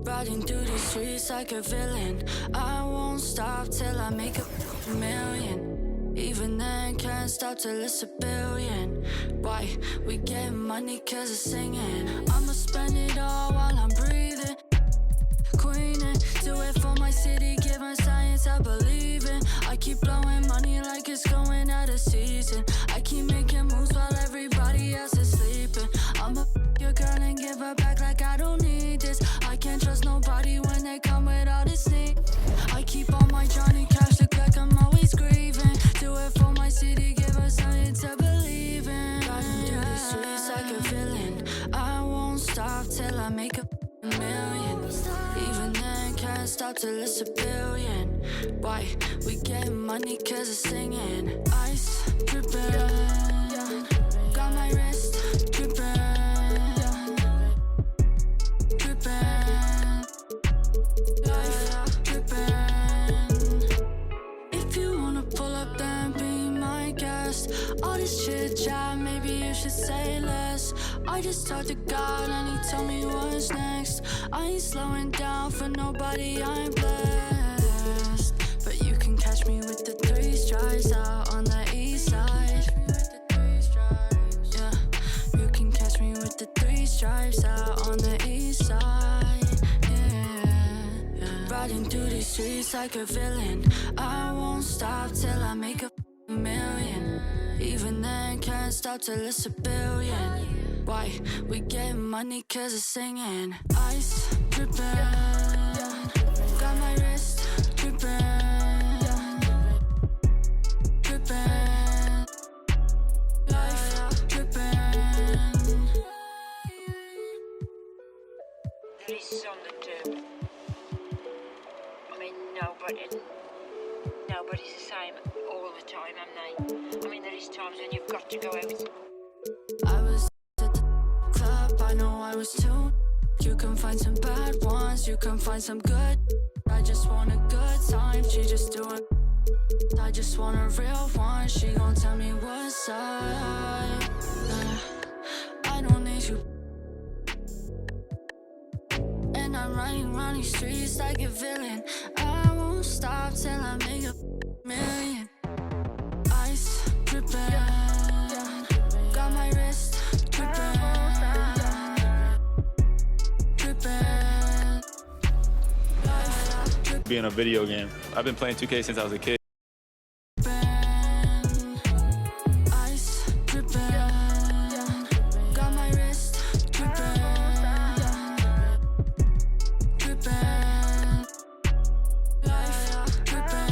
Riding through the streets like a villain. I won't stop till I make a million. Even then, can't stop till it's a billion. Why? We get money cause of singing. I'ma spend it all while I'm breathing. Queening, do it for my city, giving science I believe in. I keep blowing money like it's going out of season. I keep making moves while everybody else is sleeping. I'ma your girl and give her back like I don't need this. I can't trust nobody when they come with all this sneak. I keep all my Johnny Cash, look like I'm always grieving. Do it for my city, give her something to believe in. Riding through the streets like a villain. I won't stop till I make a million. Even then, can't stop till it's a billion. Why? We get money cause of singing. Ice dripping, got my wrist dripping. All this chit chat, maybe you should say less. I just talked to God and he told me what's next. I ain't slowing down for nobody, I'm blessed. But you can catch me with the 3 stripes out on the east side. Yeah, you can catch me with the 3 stripes out on the east side. Yeah. Riding through these streets like a villain. I won't stop till I make a million. Even then, can't stop till it's a billion. Why? We get money cause of singing. Ice dripping, got my wrist dripping, dripping, life dripping. This is on the tube. I mean, nobody's the same all the time, am they? I mean, there is times when you've got to go out. I was at the club, I know I was too. You can find some bad ones, you can find some good. I just want a good time, she just doing. I just want a real one, she gon' tell me what's up. I don't need you. And I'm riding around these streets like a villain. I won't stop till I make a million. Ice dripping, got my wrist dripping, dripping, life dripping. Being a video game. I've been playing 2K since I was a kid. Ice dripping, got my wrist dripping, dripping, life dripping.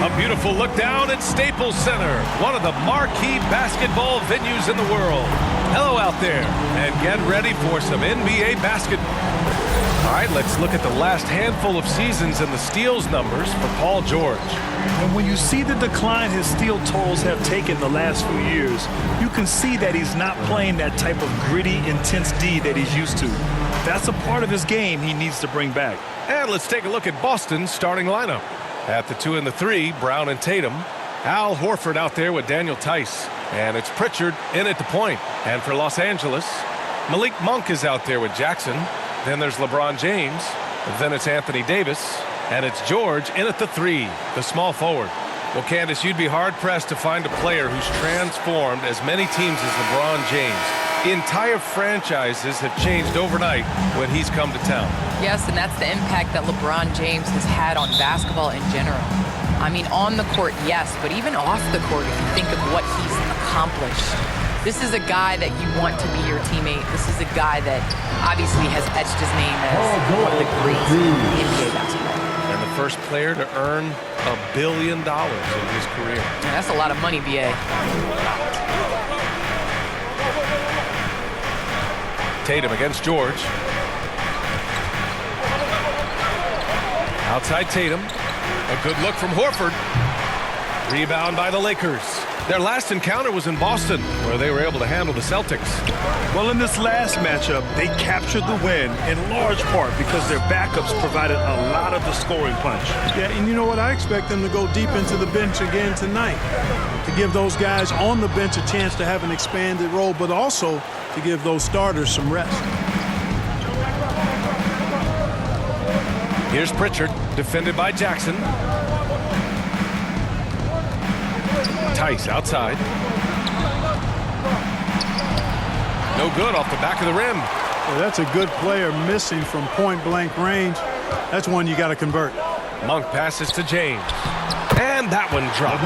A beautiful look down at Staples Center, one of the marquee basketball venues in the world. Hello out there, and get ready for some NBA basketball. All right, let's look at the last handful of seasons and the steals numbers for Paul George. And when you see the decline his steal totals have taken the last few years, you can see that he's not playing that type of gritty, intense D that he's used to. That's a part of his game he needs to bring back. And let's take a look at Boston's starting lineup. At the 2 and the 3, Brown and Tatum. Al Horford out there with Daniel Tice. And it's Pritchard in at the point. And for Los Angeles, Malik Monk is out there with Jackson. Then there's LeBron James. Then it's Anthony Davis. And it's George in at the 3, the small forward. Well, Candace, you'd be hard-pressed to find a player who's transformed as many teams as LeBron James. Entire franchises have changed overnight when he's come to town. Yes, and that's the impact that LeBron James has had on basketball in general. I mean, on the court, yes, but even off the court, if you think of what he's accomplished. This is a guy that you want to be your teammate. This is a guy that obviously has etched his name as one of the greats in NBA basketball. And the first player to earn $1 billion in his career. And that's a lot of money, BA. Tatum against George. Outside Tatum. A good look from Horford. Rebound by the Lakers. Their last encounter was in Boston, where they were able to handle the Celtics. Well, in this last matchup, they captured the win in large part because their backups provided a lot of the scoring punch. Yeah, and you know what? I expect them to go deep into the bench again tonight to give those guys on the bench a chance to have an expanded role, but also to give those starters some rest. Here's Pritchard, defended by Jackson. Tice outside. No good off the back of the rim. Well, that's a good player missing from point-blank range. That's one you got to convert. Monk passes to James. And that one drops.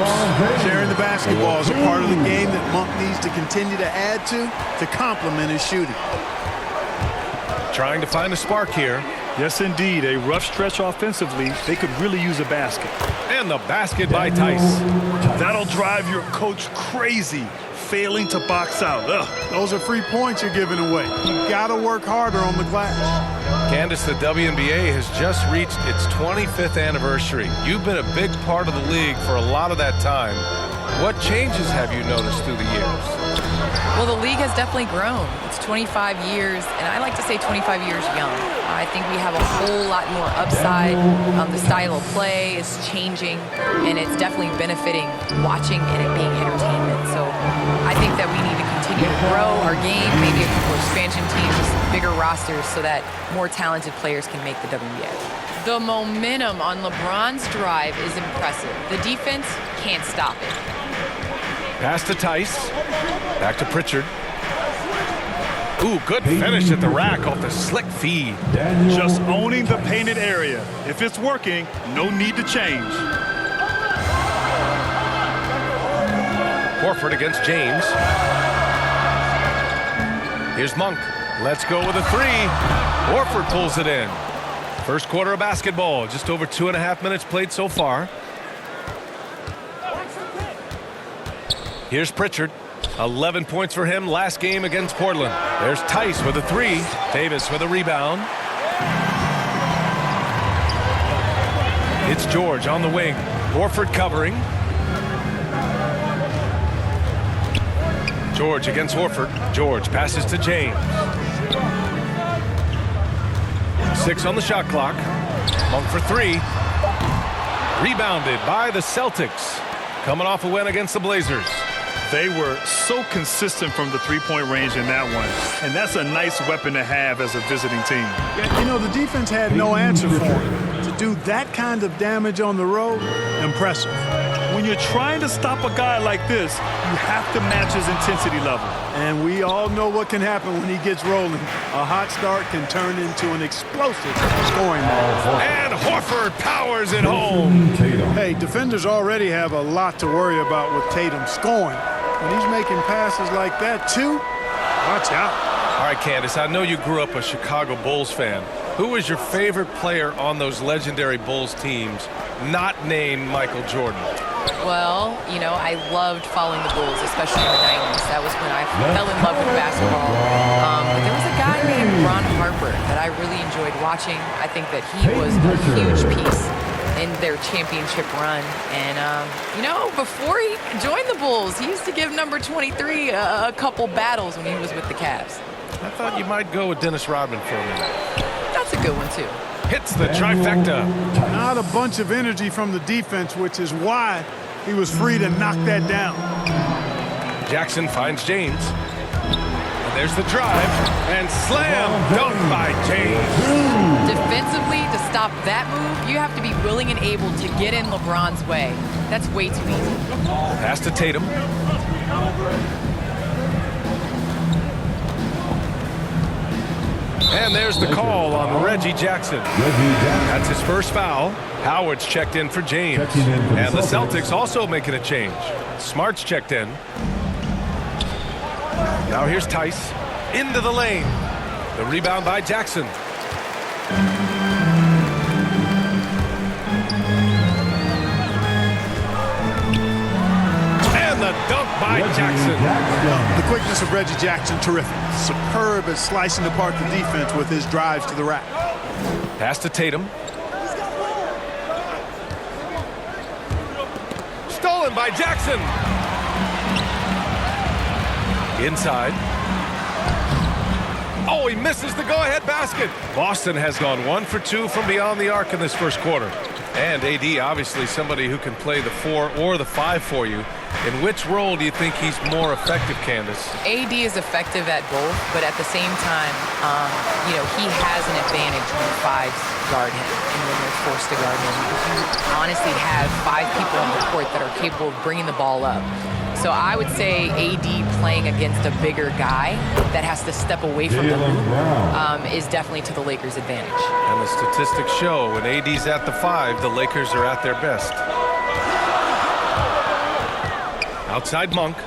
Sharing the basketball is a part of the game that Monk needs to continue to add to complement his shooting. Trying to find a spark here. Yes, indeed. A rough stretch offensively. They could really use a basket. And the basket by Tice. That'll drive your coach crazy, failing to box out. Ugh. Those are free points you're giving away. You got to work harder on the glass. Candace, the WNBA has just reached its 25th anniversary. You've been a big part of the league for a lot of that time. What changes have you noticed through the years? Well, the league has definitely grown. It's 25 years, and I like to say 25 years young. I think we have a whole lot more upside. The style of play is changing, and it's definitely benefiting watching and it being entertainment. So I think that we need to continue to grow our game, maybe a couple expansion teams, bigger rosters, so that more talented players can make the WNBA. The momentum on LeBron's drive is impressive. The defense can't stop it. Pass to Tice. Back to Pritchard. Ooh, good finish at the rack off the slick feed. Just owning the painted area. If it's working, no need to change. Horford against James. Here's Monk. Let's go with a three. Horford pulls it in. First quarter of basketball. Just over 2.5 minutes played so far. Here's Pritchard. 11 points for him last game against Portland. There's Tice with a three. Davis with a rebound. It's George on the wing. Horford covering. George against Horford. George passes to James. 6 on the shot clock. Monk for three. Rebounded by the Celtics. Coming off a win against the Blazers. They were so consistent from the three-point range in that one. And that's a nice weapon to have as a visiting team. Yeah, you know, the defense had no answer for it. To do that kind of damage on the road, impressive. When you're trying to stop a guy like this, you have to match his intensity level. And we all know what can happen when he gets rolling. A hot start can turn into an explosive scoring ball. And Horford powers it home. Hey, defenders already have a lot to worry about with Tatum scoring. When he's making passes like that, too, watch out. All right, Candace, I know you grew up a Chicago Bulls fan. Who was your favorite player on those legendary Bulls teams, not named Michael Jordan? Well, you know, I loved following the Bulls, especially in the 90s. That was when I fell in love with basketball. But there was a guy named Ron Harper that I really enjoyed watching. I think that he was a huge piece in their championship run. And, you know, before he joined the Bulls, he used to give number 23 a couple battles when he was with the Cavs. I thought you might go with Dennis Rodman for a minute. That's a good one, too. Hits the trifecta. Not a bunch of energy from the defense, which is why he was free to knock that down. Jackson finds James. And there's the drive. And slam dunk by James. Defensively, to stop that move, you have to be willing and able to get in LeBron's way. That's way too easy. Pass to Tatum. And there's the call on Reggie Jackson. That's his first foul. Howard's checked in for James. And the Celtics also making a change. Smart's checked in. Now here's Tice. Into the lane. The rebound by Jackson. And the dunk by Jackson. The quickness of Reggie Jackson, terrific. Superb at slicing apart the defense with his drives to the rack. Pass to Tatum. Stolen by Jackson. Inside. Oh, he misses the go-ahead basket. Boston has gone 1 for 2 from beyond the arc in this first quarter. And AD, obviously somebody who can play the 4 or the 5 for you. In which role do you think he's more effective, Candace? AD is effective at both, but at the same time, he has an advantage when fives guard him and when they're forced to guard him. You honestly have 5 people on the court that are capable of bringing the ball up. So I would say AD playing against a bigger guy that has to step away from the hoop is definitely to the Lakers' advantage. And the statistics show when AD's at the 5, the Lakers are at their best. Outside Monk.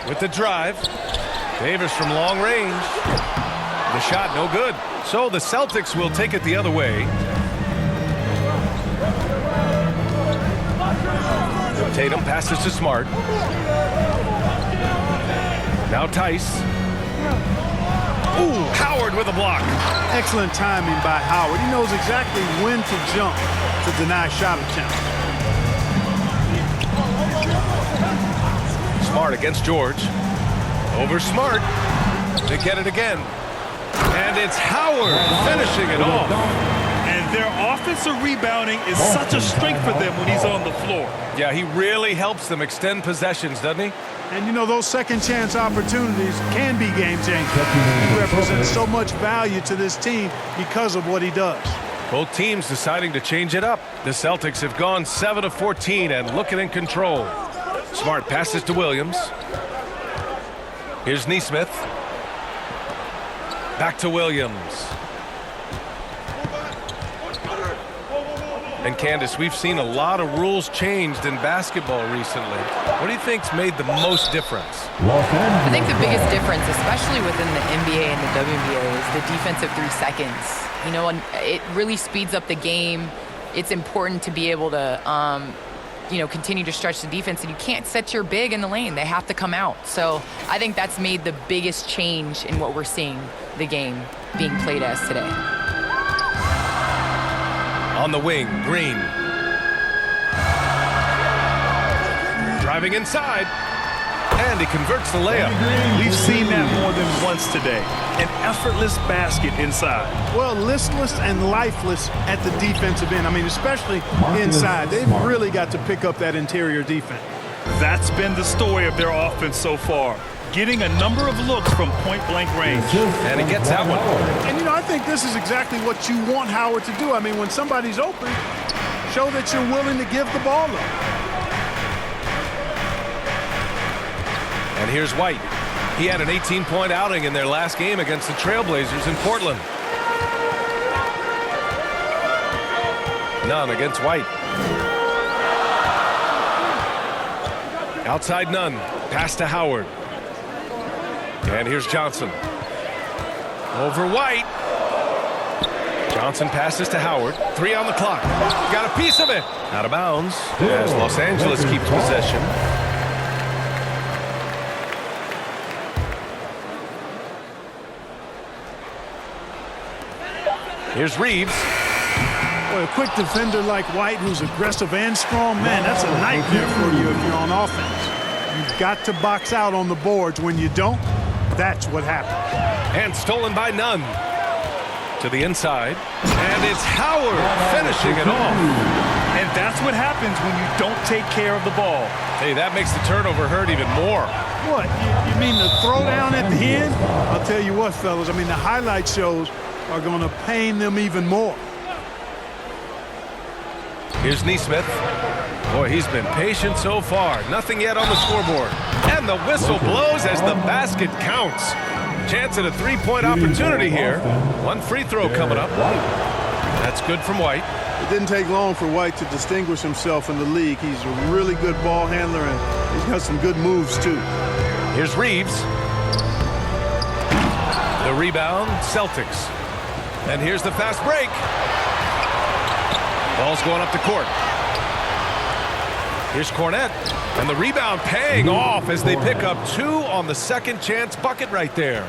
With the drive. Davis from long range. The shot no good. So the Celtics will take it the other way. Tatum passes to Smart. Now Tice. Ooh, Howard with a block. Excellent timing by Howard. He knows exactly when to jump to deny shot attempt. Smart against George. Over Smart. They get it again. And it's Howard finishing it off. And their offensive rebounding is such a strength for them when he's on the floor. Yeah, he really helps them extend possessions, doesn't he? And you know, those second chance opportunities can be game changing. He represents so much value to this team because of what he does. Both teams deciding to change it up. The Celtics have gone 7 of 14 and looking in control. Smart passes to Williams. Here's Nesmith. Back to Williams. And Candace, we've seen a lot of rules changed in basketball recently. What do you think's made the most difference? I think the biggest difference, especially within the NBA and the WNBA, is the defensive 3 seconds. You know, it really speeds up the game. It's important to be able to, continue to stretch the defense, and you can't set your big in the lane. They have to come out. So I think that's made the biggest change in what we're seeing the game being played as today. On the wing, Green. Driving inside. And he converts the layup. We've seen that more than once today. An effortless basket inside. Well, listless and lifeless at the defensive end. I mean, especially inside. They've really got to pick up that interior defense. That's been the story of their offense so far. Getting a number of looks from point-blank range. And he gets that one. And, you know, I think this is exactly what you want Howard to do. I mean, when somebody's open, show that you're willing to give the ball up. And here's White. He had an 18-point outing in their last game against the Trailblazers in Portland. Nunn against White. Outside Nunn. Pass to Howard. And here's Johnson. Over White. Johnson passes to Howard. 3 on the clock. Got a piece of it. Out of bounds as Los Angeles keeps possession. Here's Reeves. Boy, a quick defender like White, who's aggressive and strong, man, that's a nightmare for you if you're on offense. You've got to box out on the boards. When you don't, that's what happens. And stolen by Nunn. To the inside. And it's Howard finishing it off. And that's what happens when you don't take care of the ball. Hey, that makes the turnover hurt even more. What, you mean the throwdown at the end? I'll tell you what, fellas, I mean, the highlight shows are going to pain them even more. Here's Nesmith. Boy, he's been patient so far. Nothing yet on the scoreboard. And the whistle blows as the basket counts. Chance at a 3-point opportunity here. 1 free throw coming up. That's good from White. It didn't take long for White to distinguish himself in the league. He's a really good ball handler, and he's got some good moves, too. Here's Reeves. The rebound, Celtics. And here's the fast break. Ball's going up the court. Here's Cornette. And the rebound paying off as they pick up 2 on the second chance bucket right there.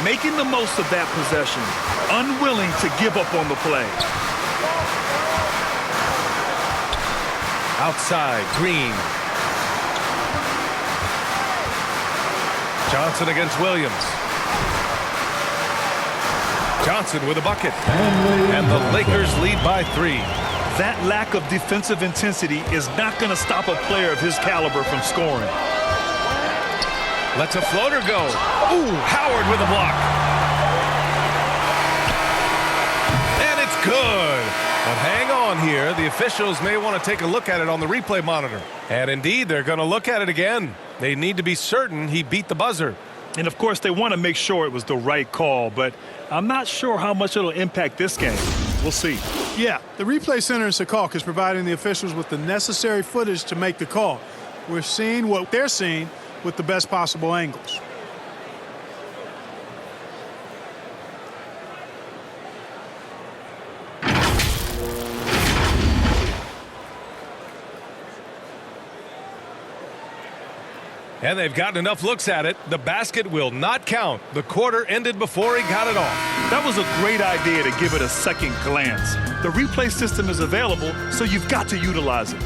Making the most of that possession. Unwilling to give up on the play. Outside, Green. Johnson against Williams. Johnson with a bucket. And the Lakers lead by 3. That lack of defensive intensity is not going to stop a player of his caliber from scoring. Lets a floater go. Ooh, Howard with a block. And it's good. But hang on here. The officials may want to take a look at it on the replay monitor. And indeed, they're going to look at it again. They need to be certain he beat the buzzer. And, of course, they want to make sure it was the right call, but I'm not sure how much it'll impact this game. We'll see. Yeah, the replay center in Secaucus is providing the officials with the necessary footage to make the call. We're seeing what they're seeing with the best possible angles. And they've gotten enough looks at it. The basket will not count. The quarter ended before he got it off. That was a great idea to give it a second glance. The replay system is available, so you've got to utilize it.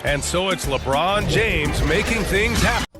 And so it's LeBron James making things happen.